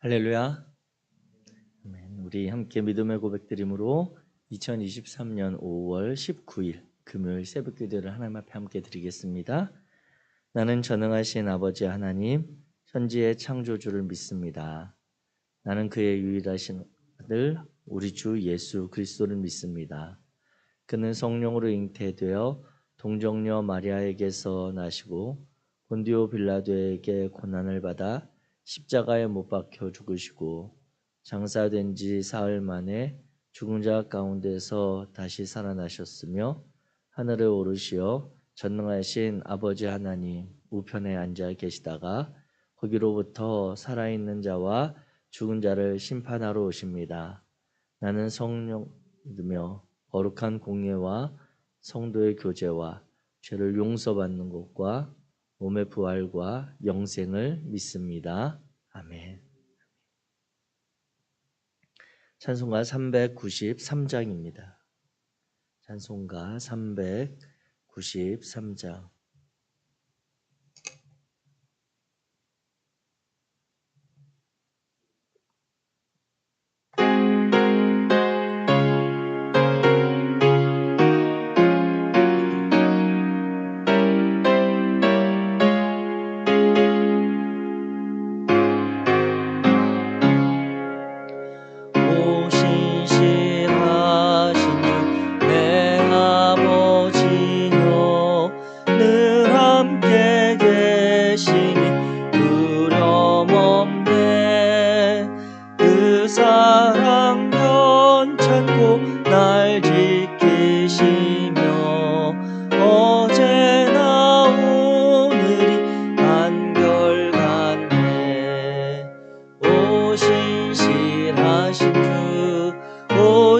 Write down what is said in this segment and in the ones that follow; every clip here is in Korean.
할렐루야. 아멘. 우리 함께 믿음의 고백드림으로 2023년 5월 19일 금요일 새벽 기도를 하나님 앞에 함께 드리겠습니다. 나는 전능하신 아버지 하나님, 천지의 창조주를 믿습니다. 나는 그의 유일하신 아들 우리 주 예수 그리스도를 믿습니다. 그는 성령으로 잉태되어 동정녀 마리아에게서 나시고 본디오 빌라도에게 고난을 받아 십자가에 못 박혀 죽으시고 장사된 지 사흘 만에 죽은 자 가운데서 다시 살아나셨으며 하늘에 오르시어 전능하신 아버지 하나님 우편에 앉아 계시다가 거기로부터 살아있는 자와 죽은 자를 심판하러 오십니다. 나는 성령 믿으며 거룩한 공예와 성도의 교제와 죄를 용서받는 것과 몸의 부활과 영생을 믿습니다. 아멘. 찬송가 393장입니다. 찬송가 393장.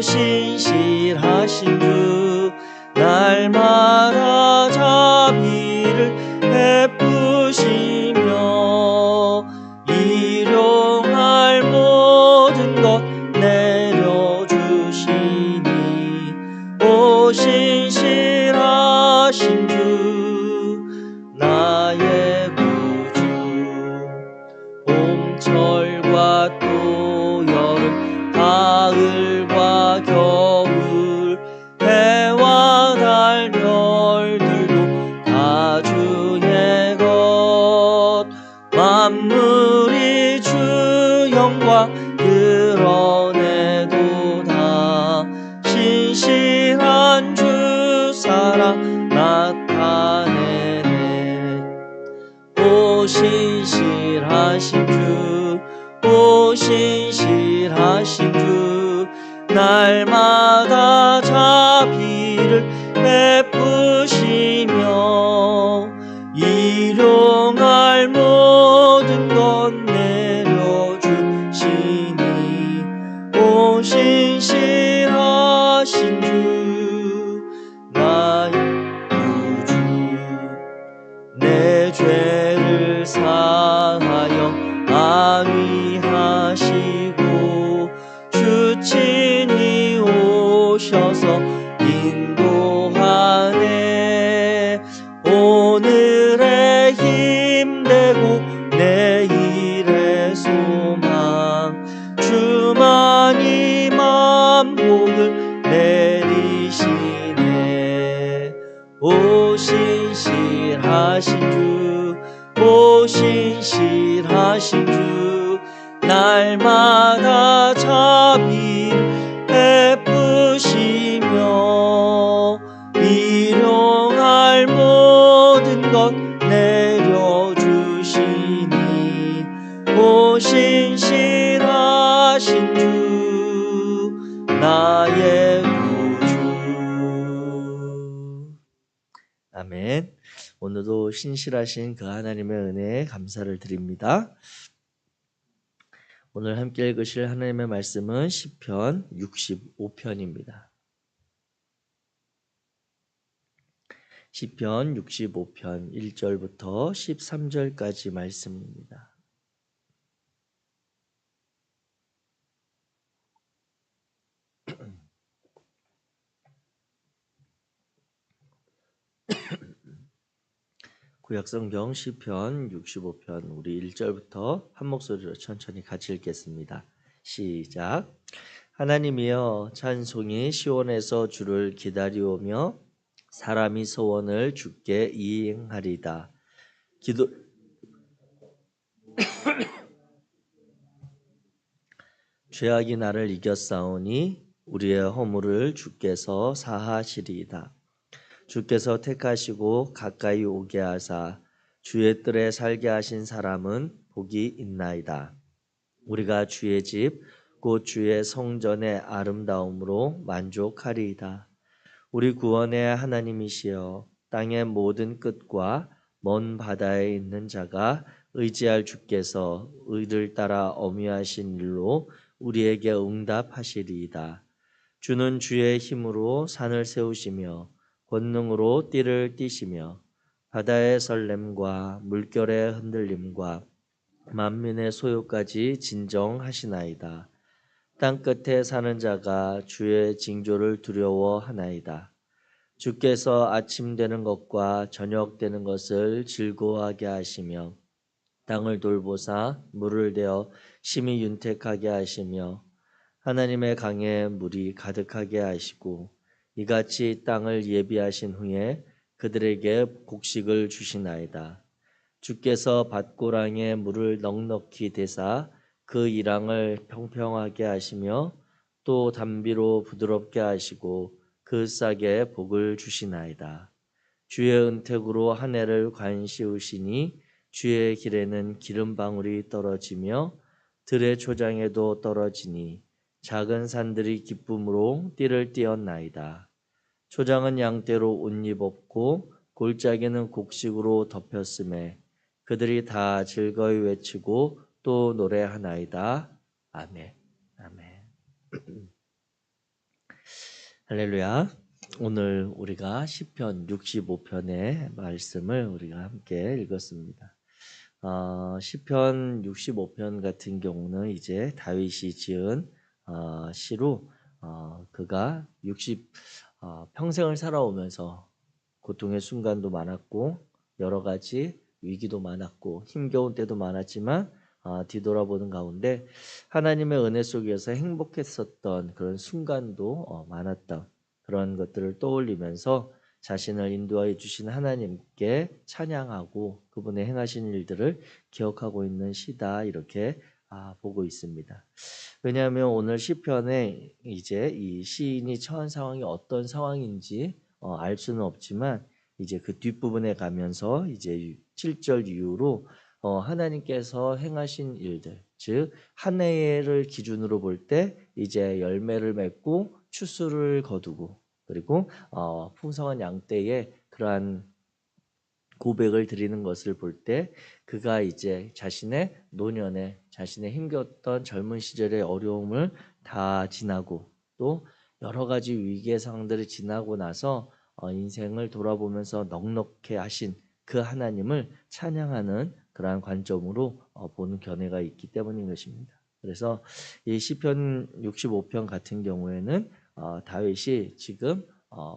신실하신 주 날마다 자비를 베푸시며 일용할 모든 것 내려주시니 오 신실하신 주 나의 구주 봄철과 또 여름 가을과 겨울 해와 달 별들도 다 주의 것 만물이 주 영광 드러내도다 신실한 주 사랑 나타내네 오 신실하신 주 오 신실하신 주 날마다 자비를 베푸시며 일용할 모든 것 내려주시니 오 신실하신 주 나의 구주 내 죄를 사하여 안위하시고 주 친히 오셔서 인도하네 오늘의 힘되고 내일의 소망 주만이 만복을 내리시네 오 신실하신 주 오 신실하신 주 날마다 자비를 베푸시며 일용할 모든 것 내려주시니 오 신실하신 주 나의 구주 아멘. 오늘도 신실하신 그 하나님의 은혜에 감사를 드립니다. 오늘 함께 읽으실 하나님의 말씀은 시편 65편입니다. 시편 65편 1절부터 13절까지 말씀입니다. 구약성경 시편 65편 우리 1절부터 한 목소리로 천천히 같이 읽겠습니다. 시작. 하나님이여 찬송이 시온에서 주를 기다리오며 사람이 소원을 주께 이행하리다. 죄악이 나를 이겼사오니 우리의 허물을 주께서 사하시리이다. 주께서 택하시고 가까이 오게 하사 주의 뜰에 살게 하신 사람은 복이 있나이다. 우리가 주의 집 곧 주의 성전의 아름다움으로 만족하리이다. 우리 구원의 하나님이시여 땅의 모든 끝과 먼 바다에 있는 자가 의지할 주께서 의를 따라 어미하신 일로 우리에게 응답하시리이다. 주는 주의 힘으로 산을 세우시며 권능으로 띠를 띠시며 바다의 설렘과 물결의 흔들림과 만민의 소요까지 진정하시나이다. 땅 끝에 사는 자가 주의 징조를 두려워하나이다. 주께서 아침 되는 것과 저녁 되는 것을 즐거워하게 하시며 땅을 돌보사 물을 대어 심히 윤택하게 하시며 하나님의 강에 물이 가득하게 하시고 이같이 땅을 예비하신 후에 그들에게 곡식을 주시나이다. 주께서 밭고랑에 물을 넉넉히 대사 그 이랑을 평평하게 하시며 또 담비로 부드럽게 하시고 그 싹에 복을 주시나이다. 주의 은택으로 한 해를 관시우시니 주의 길에는 기름방울이 떨어지며 들의 초장에도 떨어지니 작은 산들이 기쁨으로 띠를 띠었나이다. 초장은 양떼로 옷입 없고 골짜기는 곡식으로 덮였음에 그들이 다 즐거이 외치고 또 노래하나이다. 아멘. 아멘. 할렐루야. 오늘 우리가 시편 65편의 말씀을 우리가 함께 읽었습니다. 시편 65편 같은 경우는 이제 다윗이 지은 시로 그가 평생을 살아오면서 고통의 순간도 많았고 여러 가지 위기도 많았고 힘겨운 때도 많았지만 뒤돌아보는 가운데 하나님의 은혜 속에서 행복했었던 그런 순간도 많았던 그런 것들을 떠올리면서 자신을 인도하여 주신 하나님께 찬양하고 그분의 행하신 일들을 기억하고 있는 시다 이렇게 보고 있습니다. 왜냐하면 오늘 시편에 이제 이 시인이 처한 상황이 어떤 상황인지 알 수는 없지만 이제 그 뒷부분에 가면서 이제 7절 이후로 하나님께서 행하신 일들, 즉 한 해를 기준으로 볼 때 이제 열매를 맺고 추수를 거두고 그리고 풍성한 양떼에 그러한 고백을 드리는 것을 볼 때 그가 이제 자신의 노년에 자신의 힘겼던 젊은 시절의 어려움을 다 지나고 또 여러 가지 위기의 상황들을 지나고 나서 인생을 돌아보면서 넉넉해 하신 그 하나님을 찬양하는 그러한 관점으로 보는 견해가 있기 때문인 것입니다. 그래서 이 시편 65편 같은 경우에는 다윗이 지금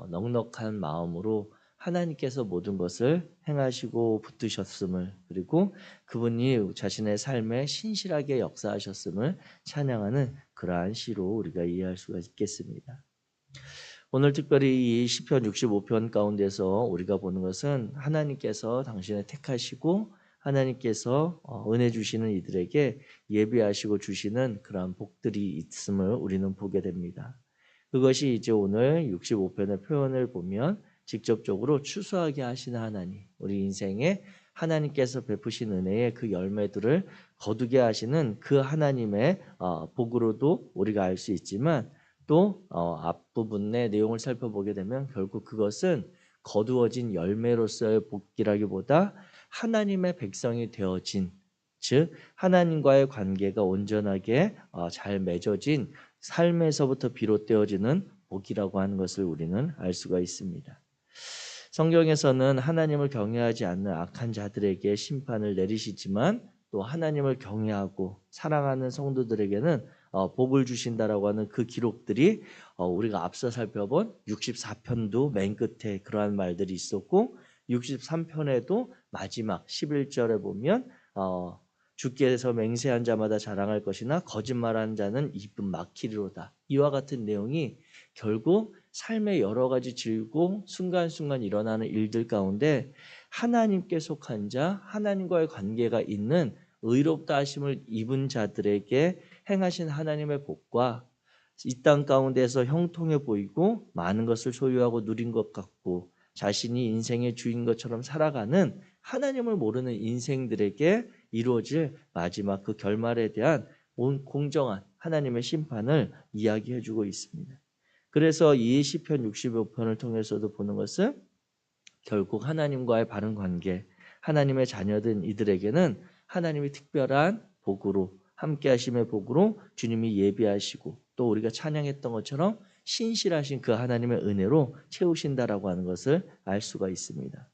넉넉한 마음으로 하나님께서 모든 것을 행하시고 붙드셨음을 그리고 그분이 자신의 삶에 신실하게 역사하셨음을 찬양하는 그러한 시로 우리가 이해할 수가 있겠습니다. 오늘 특별히 이 시편 65편 가운데서 우리가 보는 것은 하나님께서 당신을 택하시고 하나님께서 은혜 주시는 이들에게 예비하시고 주시는 그러한 복들이 있음을 우리는 보게 됩니다. 그것이 이제 오늘 65편의 표현을 보면 직접적으로 추수하게 하시는 하나님, 우리 인생에 하나님께서 베푸신 은혜의 그 열매들을 거두게 하시는 그 하나님의 복으로도 우리가 알 수 있지만 또 앞부분의 내용을 살펴보게 되면 결국 그것은 거두어진 열매로서의 복이라기보다 하나님의 백성이 되어진 즉 하나님과의 관계가 온전하게 잘 맺어진 삶에서부터 비롯되어지는 복이라고 하는 것을 우리는 알 수가 있습니다. 성경에서는 하나님을 경외하지 않는 악한 자들에게 심판을 내리시지만 또 하나님을 경외하고 사랑하는 성도들에게는 복을 주신다라고 하는 그 기록들이 우리가 앞서 살펴본 64편도 맨 끝에 그러한 말들이 있었고 63편에도 마지막 11절에 보면 주께서 맹세한 자마다 자랑할 것이나 거짓말하는 자는 입은 막히리로다. 이와 같은 내용이 결국 삶의 여러 가지 질고 순간순간 일어나는 일들 가운데 하나님께 속한 자, 하나님과의 관계가 있는 의롭다 하심을 입은 자들에게 행하신 하나님의 복과 이 땅 가운데서 형통해 보이고 많은 것을 소유하고 누린 것 같고 자신이 인생의 주인 것처럼 살아가는 하나님을 모르는 인생들에게 이루어질 마지막 그 결말에 대한 공정한 하나님의 심판을 이야기해주고 있습니다. 그래서 이 시편 65편을 통해서도 보는 것은 결국 하나님과의 바른 관계, 하나님의 자녀된 이들에게는 하나님이 특별한 복으로 함께 하심의 복으로 주님이 예비하시고 또 우리가 찬양했던 것처럼 신실하신 그 하나님의 은혜로 채우신다라고 하는 것을 알 수가 있습니다.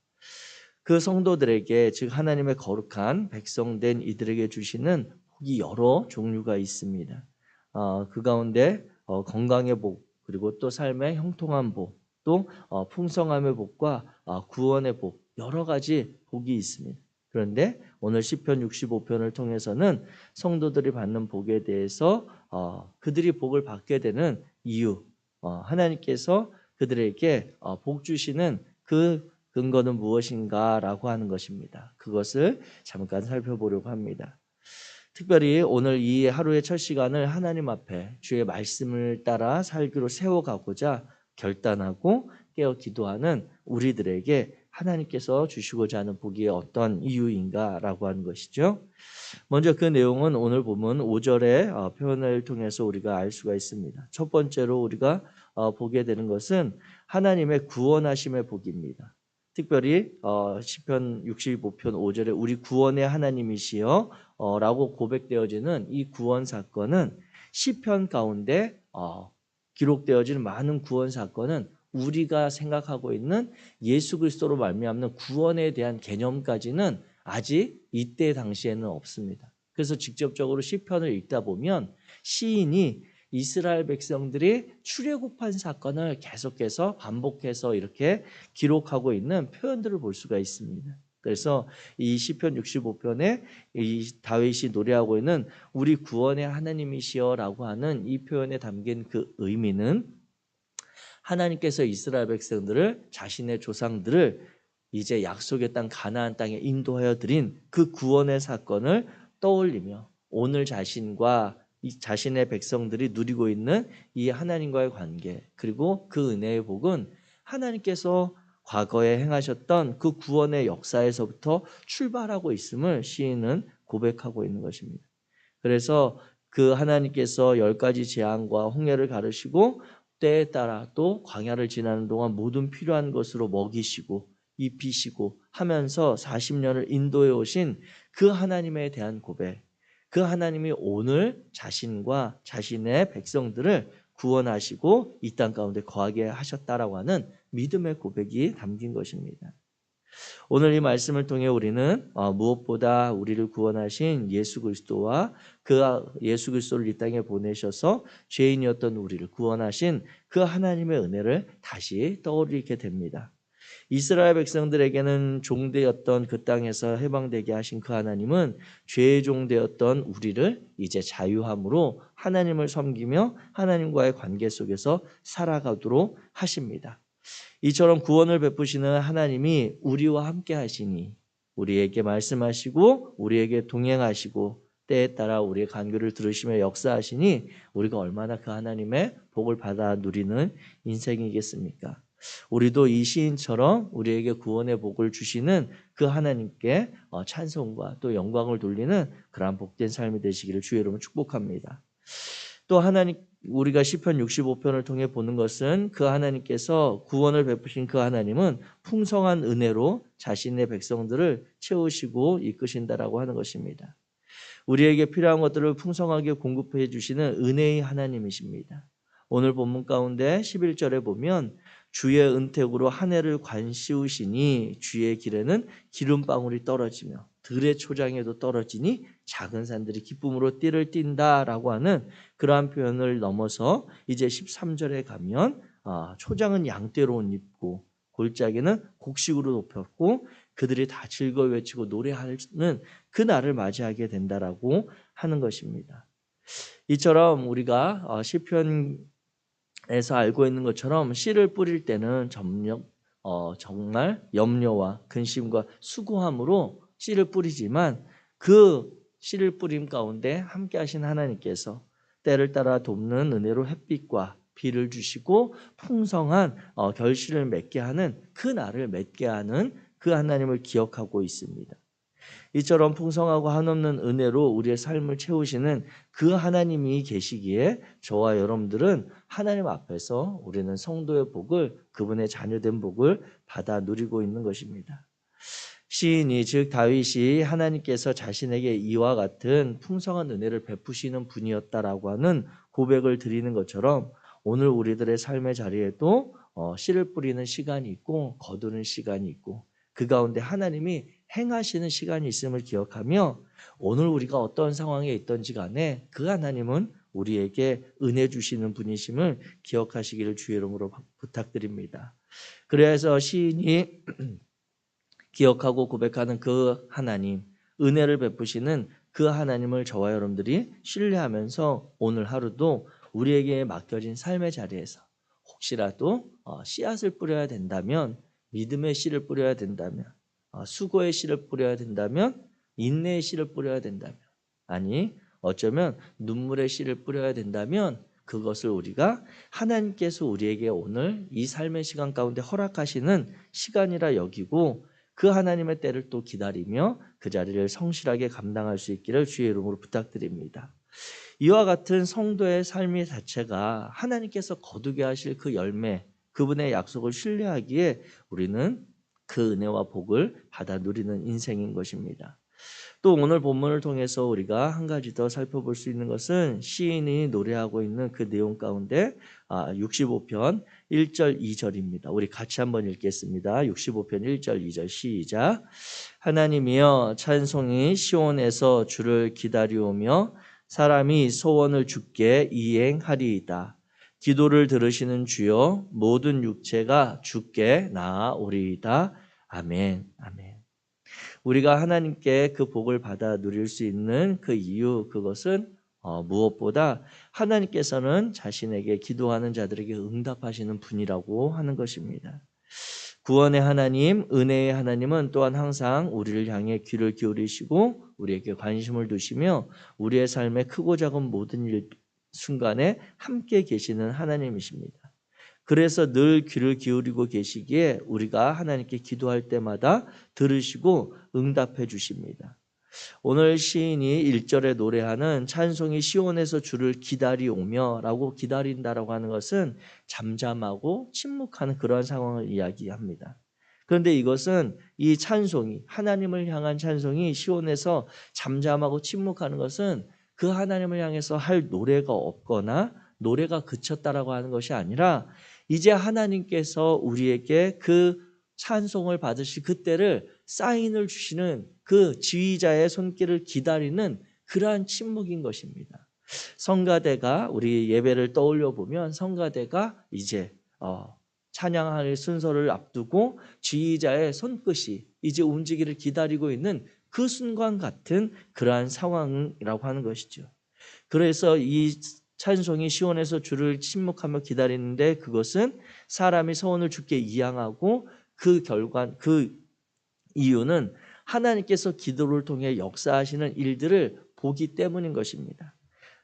그 성도들에게 즉 하나님의 거룩한 백성된 이들에게 주시는 복이 여러 종류가 있습니다. 그 가운데 건강의 복 그리고 또 삶의 형통한 복 또 풍성함의 복과 구원의 복 여러 가지 복이 있습니다. 그런데 오늘 시편 65편을 통해서는 성도들이 받는 복에 대해서 그들이 복을 받게 되는 이유 하나님께서 그들에게 복 주시는 그 근거는 무엇인가라고 하는 것입니다. 그것을 잠깐 살펴보려고 합니다. 특별히 오늘 이 하루의 첫 시간을 하나님 앞에 주의 말씀을 따라 살기로 세워가고자 결단하고 깨어 기도하는 우리들에게 하나님께서 주시고자 하는 복이 어떤 이유인가라고 하는 것이죠. 먼저 그 내용은 오늘 보면 5절의 표현을 통해서 우리가 알 수가 있습니다. 첫 번째로 우리가 보게 되는 것은 하나님의 구원하심의 복입니다. 특별히 시편 65편 5절에 우리 구원의 하나님이시여 라고 고백되어지는 이 구원 사건은 시편 가운데 기록되어지는 많은 구원 사건은 우리가 생각하고 있는 예수 그리스도로 말미암는 구원에 대한 개념까지는 아직 이때 당시에는 없습니다. 그래서 직접적으로 시편을 읽다 보면 시인이 이스라엘 백성들이 출애굽한 사건을 계속해서 반복해서 이렇게 기록하고 있는 표현들을 볼 수가 있습니다. 그래서 이 시편 65편에 이 다윗이 노래하고 있는 우리 구원의 하나님이시여라고 하는 이 표현에 담긴 그 의미는 하나님께서 이스라엘 백성들을 자신의 조상들을 이제 약속의 땅 가나안 땅에 인도하여 드린 그 구원의 사건을 떠올리며 오늘 자신과 이 자신의 백성들이 누리고 있는 이 하나님과의 관계 그리고 그 은혜의 복은 하나님께서 과거에 행하셨던 그 구원의 역사에서부터 출발하고 있음을 시인은 고백하고 있는 것입니다. 그래서 그 하나님께서 10가지 재앙과 홍해를 가르시고 때에 따라 또 광야를 지나는 동안 모든 필요한 것으로 먹이시고 입히시고 하면서 40년을 인도해 오신 그 하나님에 대한 고백 그 하나님이 오늘 자신과 자신의 백성들을 구원하시고 이 땅 가운데 거하게 하셨다라고 하는 믿음의 고백이 담긴 것입니다. 오늘 이 말씀을 통해 우리는 무엇보다 우리를 구원하신 예수 그리스도와 그 예수 그리스도를 이 땅에 보내셔서 죄인이었던 우리를 구원하신 그 하나님의 은혜를 다시 떠올리게 됩니다. 이스라엘 백성들에게는 종되었던 그 땅에서 해방되게 하신 그 하나님은 죄의 종되었던 우리를 이제 자유함으로 하나님을 섬기며 하나님과의 관계 속에서 살아가도록 하십니다. 이처럼 구원을 베푸시는 하나님이 우리와 함께 하시니 우리에게 말씀하시고 우리에게 동행하시고 때에 따라 우리의 간구를 들으시며 역사하시니 우리가 얼마나 그 하나님의 복을 받아 누리는 인생이겠습니까? 우리도 이 시인처럼 우리에게 구원의 복을 주시는 그 하나님께 찬송과 또 영광을 돌리는 그러한 복된 삶이 되시기를 주의 이름으로 축복합니다. 또 하나님 우리가 시편 65편을 통해 보는 것은 그 하나님께서 구원을 베푸신 그 하나님은 풍성한 은혜로 자신의 백성들을 채우시고 이끄신다라고 하는 것입니다. 우리에게 필요한 것들을 풍성하게 공급해 주시는 은혜의 하나님이십니다. 오늘 본문 가운데 11절에 보면 주의 은택으로 한 해를 관씌우시니 주의 길에는 기름방울이 떨어지며 들의 초장에도 떨어지니 작은 산들이 기쁨으로 띠를 띈다라고 하는 그러한 표현을 넘어서 이제 13절에 가면 초장은 양떼로 옷 입고 골짜기는 곡식으로 높였고 그들이 다 즐거워 외치고 노래하는 그 날을 맞이하게 된다라고 하는 것입니다. 이처럼 우리가 시편에서 알고 있는 것처럼 씨를 뿌릴 때는 정말 염려와 근심과 수고함으로 씨를 뿌리지만 그 씨를 뿌림 가운데 함께 하신 하나님께서 때를 따라 돕는 은혜로 햇빛과 비를 주시고 풍성한 결실을 맺게 하는 그 날을 맺게 하는 그 하나님을 기억하고 있습니다. 이처럼 풍성하고 한없는 은혜로 우리의 삶을 채우시는 그 하나님이 계시기에 저와 여러분들은 하나님 앞에서 우리는 성도의 복을, 그분의 자녀된 복을 받아 누리고 있는 것입니다. 시인이 즉 다윗이 하나님께서 자신에게 이와 같은 풍성한 은혜를 베푸시는 분이었다라고 하는 고백을 드리는 것처럼 오늘 우리들의 삶의 자리에도 씨를 뿌리는 시간이 있고 거두는 시간이 있고 그 가운데 하나님이 행하시는 시간이 있음을 기억하며 오늘 우리가 어떤 상황에 있든지 간에 그 하나님은 우리에게 은혜 주시는 분이심을 기억하시기를 주의 이름으로 부탁드립니다. 그래서 시인이 기억하고 고백하는 그 하나님, 은혜를 베푸시는 그 하나님을 저와 여러분들이 신뢰하면서 오늘 하루도 우리에게 맡겨진 삶의 자리에서 혹시라도 씨앗을 뿌려야 된다면, 믿음의 씨를 뿌려야 된다면, 수고의 씨를 뿌려야 된다면, 인내의 씨를 뿌려야 된다면, 아니 어쩌면 눈물의 씨를 뿌려야 된다면 그것을 우리가 하나님께서 우리에게 오늘 이 삶의 시간 가운데 허락하시는 시간이라 여기고 그 하나님의 때를 또 기다리며 그 자리를 성실하게 감당할 수 있기를 주의 이름으로 부탁드립니다. 이와 같은 성도의 삶의 자체가 하나님께서 거두게 하실 그 열매, 그분의 약속을 신뢰하기에 우리는 그 은혜와 복을 받아 누리는 인생인 것입니다. 또 오늘 본문을 통해서 우리가 한 가지 더 살펴볼 수 있는 것은 시인이 노래하고 있는 그 내용 가운데 65편 1절 2절입니다. 우리 같이 한번 읽겠습니다. 65편 1절 2절 시작. 하나님이여 찬송이 시온에서 주를 기다리오며 사람이 소원을 주께 이행하리이다. 기도를 들으시는 주여 모든 육체가 주께 나아오리이다. 아멘. 아멘. 우리가 하나님께 그 복을 받아 누릴 수 있는 그 이유, 그것은 무엇보다 하나님께서는 자신에게 기도하는 자들에게 응답하시는 분이라고 하는 것입니다. 구원의 하나님, 은혜의 하나님은 또한 항상 우리를 향해 귀를 기울이시고 우리에게 관심을 두시며 우리의 삶의 크고 작은 모든 일 순간에 함께 계시는 하나님이십니다. 그래서 늘 귀를 기울이고 계시기에 우리가 하나님께 기도할 때마다 들으시고 응답해 주십니다. 오늘 시인이 1절에 노래하는 찬송이 시온에서 주를 기다리오며 라고 기다린다라고 하는 것은 잠잠하고 침묵하는 그러한 상황을 이야기합니다. 그런데 이것은 이 찬송이 하나님을 향한 찬송이 시온에서 잠잠하고 침묵하는 것은 그 하나님을 향해서 할 노래가 없거나 노래가 그쳤다라고 하는 것이 아니라 이제 하나님께서 우리에게 그 찬송을 받으실 그때를 사인을 주시는 그 지휘자의 손길을 기다리는 그러한 침묵인 것입니다. 성가대가 우리 예배를 떠올려 보면 성가대가 이제 찬양할 순서를 앞두고 지휘자의 손끝이 이제 움직이기를 기다리고 있는 그 순간 같은 그러한 상황이라고 하는 것이죠. 그래서 이 찬송이 시온에서 주를 침묵하며 기다리는데 그것은 사람이 소원을 주께 이양하고 그 결과 그 이유는 하나님께서 기도를 통해 역사하시는 일들을 보기 때문인 것입니다.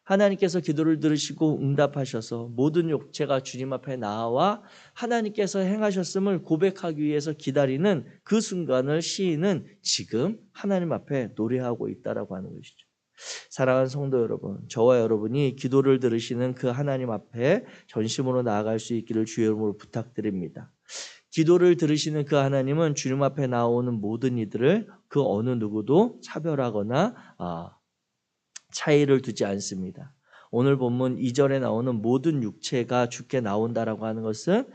하나님께서 기도를 들으시고 응답하셔서 모든 육체가 주님 앞에 나와 하나님께서 행하셨음을 고백하기 위해서 기다리는 그 순간을 시인은 지금 하나님 앞에 노래하고 있다라고 하는 것이죠. 사랑하는 성도 여러분, 저와 여러분이 기도를 들으시는 그 하나님 앞에 전심으로 나아갈 수 있기를 주의 이름으로 부탁드립니다. 기도를 들으시는 그 하나님은 주님 앞에 나오는 모든 이들을 그 어느 누구도 차별하거나 차이를 두지 않습니다. 오늘 본문 2절에 나오는 모든 육체가 주께 나온다라고 하는 것은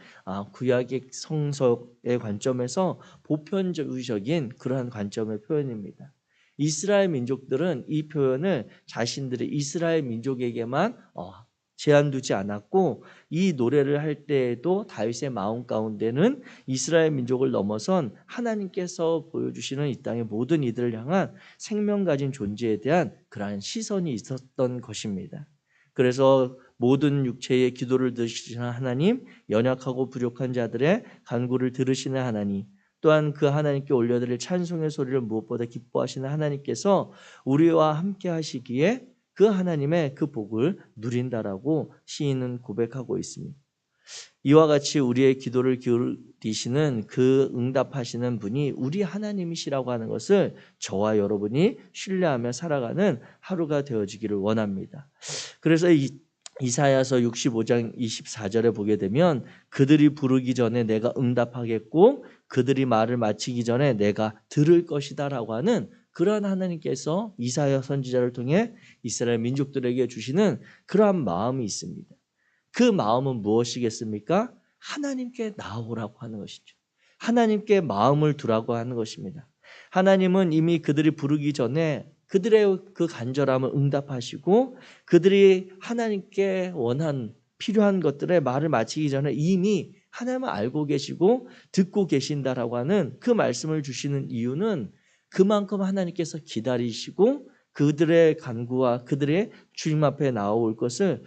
구약의 성서의 관점에서 보편적인 그러한 관점의 표현입니다. 이스라엘 민족들은 이 표현을 자신들의 이스라엘 민족에게만 제한 두지 않았고 이 노래를 할 때에도 다윗의 마음 가운데는 이스라엘 민족을 넘어선 하나님께서 보여주시는 이 땅의 모든 이들을 향한 생명 가진 존재에 대한 그러한 시선이 있었던 것입니다. 그래서 모든 육체의 기도를 들으시는 하나님, 연약하고 부족한 자들의 간구를 들으시는 하나님, 또한 그 하나님께 올려드릴 찬송의 소리를 무엇보다 기뻐하시는 하나님께서 우리와 함께 하시기에 그 하나님의 그 복을 누린다라고 시인은 고백하고 있습니다. 이와 같이 우리의 기도를 기울이시는 그 응답하시는 분이 우리 하나님이시라고 하는 것을 저와 여러분이 신뢰하며 살아가는 하루가 되어지기를 원합니다. 그래서 이사야서 65장 24절에 보게 되면 그들이 부르기 전에 내가 응답하겠고 그들이 말을 마치기 전에 내가 들을 것이다 라고 하는 그러한 하나님께서 이사야 선지자를 통해 이스라엘 민족들에게 주시는 그러한 마음이 있습니다. 그 마음은 무엇이겠습니까? 하나님께 나오라고 하는 것이죠. 하나님께 마음을 두라고 하는 것입니다. 하나님은 이미 그들이 부르기 전에 그들의 그 간절함을 응답하시고 그들이 하나님께 원한 필요한 것들의 말을 마치기 전에 이미 하나님을 알고 계시고 듣고 계신다라고 하는 그 말씀을 주시는 이유는 그만큼 하나님께서 기다리시고 그들의 간구와 그들의 주님 앞에 나올 것을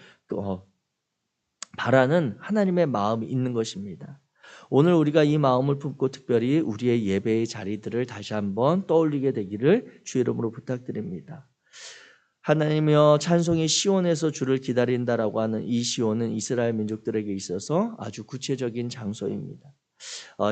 바라는 하나님의 마음이 있는 것입니다. 오늘 우리가 이 마음을 품고 특별히 우리의 예배의 자리들을 다시 한번 떠올리게 되기를 주 이름으로 부탁드립니다. 하나님이여 찬송의 시온에서 주를 기다린다라고 하는 이 시온은 이스라엘 민족들에게 있어서 아주 구체적인 장소입니다.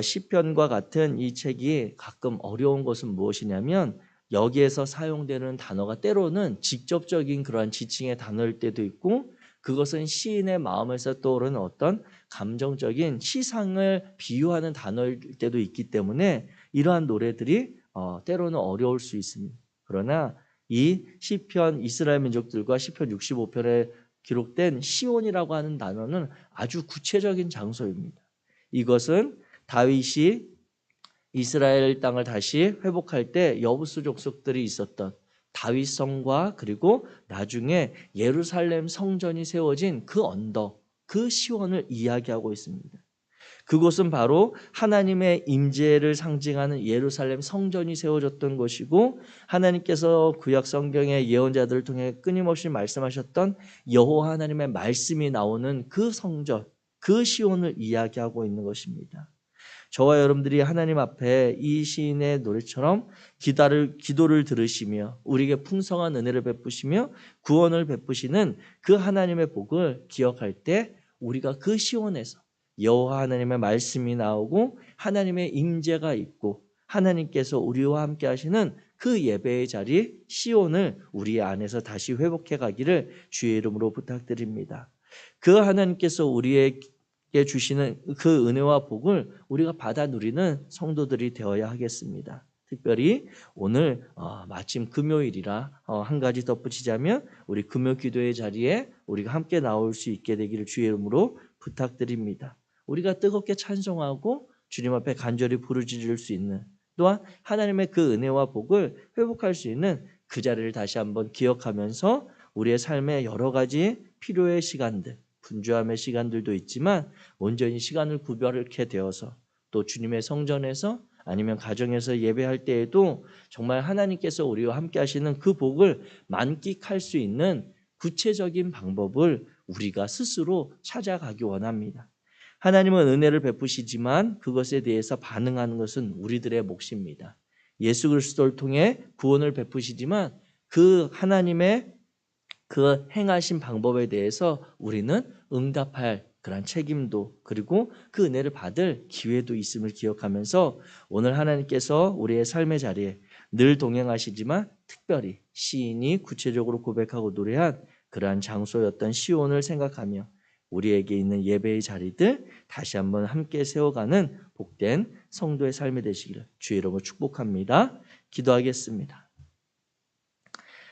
시편과 같은 이 책이 가끔 어려운 것은 무엇이냐면 여기에서 사용되는 단어가 때로는 직접적인 그러한 지칭의 단어일 때도 있고 그것은 시인의 마음에서 떠오르는 어떤 감정적인 시상을 비유하는 단어일 때도 있기 때문에 이러한 노래들이 때로는 어려울 수 있습니다. 그러나 이 시편 이스라엘 민족들과 시편 65편에 기록된 시온이라고 하는 단어는 아주 구체적인 장소입니다. 이것은 다윗이 이스라엘 땅을 다시 회복할 때 여부수 족속들이 있었던 다윗성과 그리고 나중에 예루살렘 성전이 세워진 그 언덕, 그 시온을 이야기하고 있습니다. 그곳은 바로 하나님의 임재를 상징하는 예루살렘 성전이 세워졌던 것이고 하나님께서 구약 성경의 예언자들을 통해 끊임없이 말씀하셨던 여호와 하나님의 말씀이 나오는 그 성전, 그 시온을 이야기하고 있는 것입니다. 저와 여러분들이 하나님 앞에 이 시인의 노래처럼 기도를 들으시며 우리에게 풍성한 은혜를 베푸시며 구원을 베푸시는 그 하나님의 복을 기억할 때 우리가 그 시온에서 여호와 하나님의 말씀이 나오고 하나님의 임재가 있고 하나님께서 우리와 함께 하시는 그 예배의 자리 시온을 우리 안에서 다시 회복해 가기를 주의 이름으로 부탁드립니다. 그 하나님께서 우리에게 주시는 그 은혜와 복을 우리가 받아 누리는 성도들이 되어야 하겠습니다. 특별히 오늘 마침 금요일이라 한 가지 덧붙이자면 우리 금요 기도의 자리에 우리가 함께 나올 수 있게 되기를 주의 이름으로 부탁드립니다. 우리가 뜨겁게 찬송하고 주님 앞에 간절히 부르짖을 수 있는 또한 하나님의 그 은혜와 복을 회복할 수 있는 그 자리를 다시 한번 기억하면서 우리의 삶의 여러 가지 필요의 시간들, 분주함의 시간들도 있지만 온전히 시간을 구별하게 되어서 또 주님의 성전에서 아니면 가정에서 예배할 때에도 정말 하나님께서 우리와 함께 하시는 그 복을 만끽할 수 있는 구체적인 방법을 우리가 스스로 찾아가기 원합니다. 하나님은 은혜를 베푸시지만 그것에 대해서 반응하는 것은 우리들의 몫입니다. 예수 그리스도를 통해 구원을 베푸시지만 그 하나님의 그 행하신 방법에 대해서 우리는 응답할 그런 책임도 그리고 그 은혜를 받을 기회도 있음을 기억하면서 오늘 하나님께서 우리의 삶의 자리에 늘 동행하시지만 특별히 시인이 구체적으로 고백하고 노래한 그러한 장소였던 시온을 생각하며 우리에게 있는 예배의 자리들 다시 한번 함께 세워가는 복된 성도의 삶이 되시기를 주의 이름으로 축복합니다. 기도하겠습니다.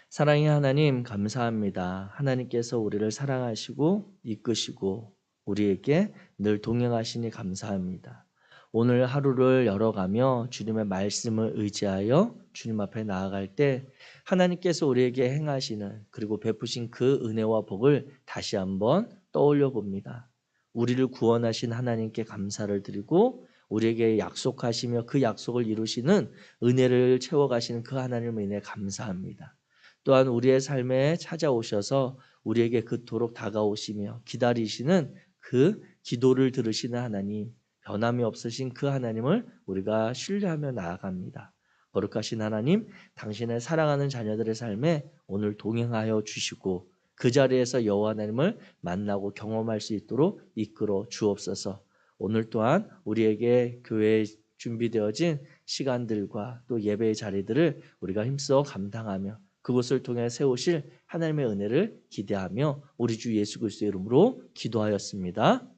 사랑의 하나님 감사합니다. 하나님께서 우리를 사랑하시고 이끄시고 우리에게 늘 동행하시니 감사합니다. 오늘 하루를 열어가며 주님의 말씀을 의지하여 주님 앞에 나아갈 때 하나님께서 우리에게 행하시는 그리고 베푸신 그 은혜와 복을 다시 한번 떠올려 봅니다. 우리를 구원하신 하나님께 감사를 드리고 우리에게 약속하시며 그 약속을 이루시는 은혜를 채워가시는 그 하나님의 은혜에 감사합니다. 또한 우리의 삶에 찾아오셔서 우리에게 그토록 다가오시며 기다리시는 그 기도를 들으시는 하나님, 변함이 없으신 그 하나님을 우리가 신뢰하며 나아갑니다. 거룩하신 하나님, 당신의 사랑하는 자녀들의 삶에 오늘 동행하여 주시고 그 자리에서 여호와 하나님을 만나고 경험할 수 있도록 이끌어 주옵소서. 오늘 또한 우리에게 교회에 준비되어진 시간들과 또 예배의 자리들을 우리가 힘써 감당하며 그곳을 통해 세우실 하나님의 은혜를 기대하며 우리 주 예수 그리스도의 이름으로 기도하였습니다.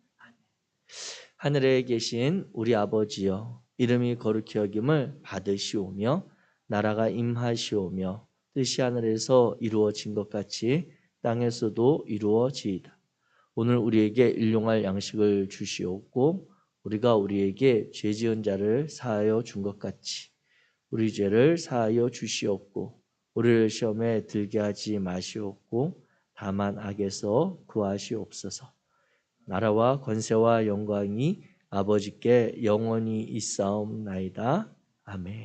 하늘에 계신 우리 아버지여, 이름이 거룩히 여김을 받으시오며 나라가 임하시오며 뜻이 하늘에서 이루어진 것 같이 땅에서도 이루어지이다. 오늘 우리에게 일용할 양식을 주시옵고 우리가 우리에게 죄 지은 자를 사하여 준 것 같이 우리 죄를 사하여 주시옵고 우리를 시험에 들게 하지 마시옵고 다만 악에서 구하시옵소서. 나라와 권세와 영광이 아버지께 영원히 있사옵나이다. 아멘.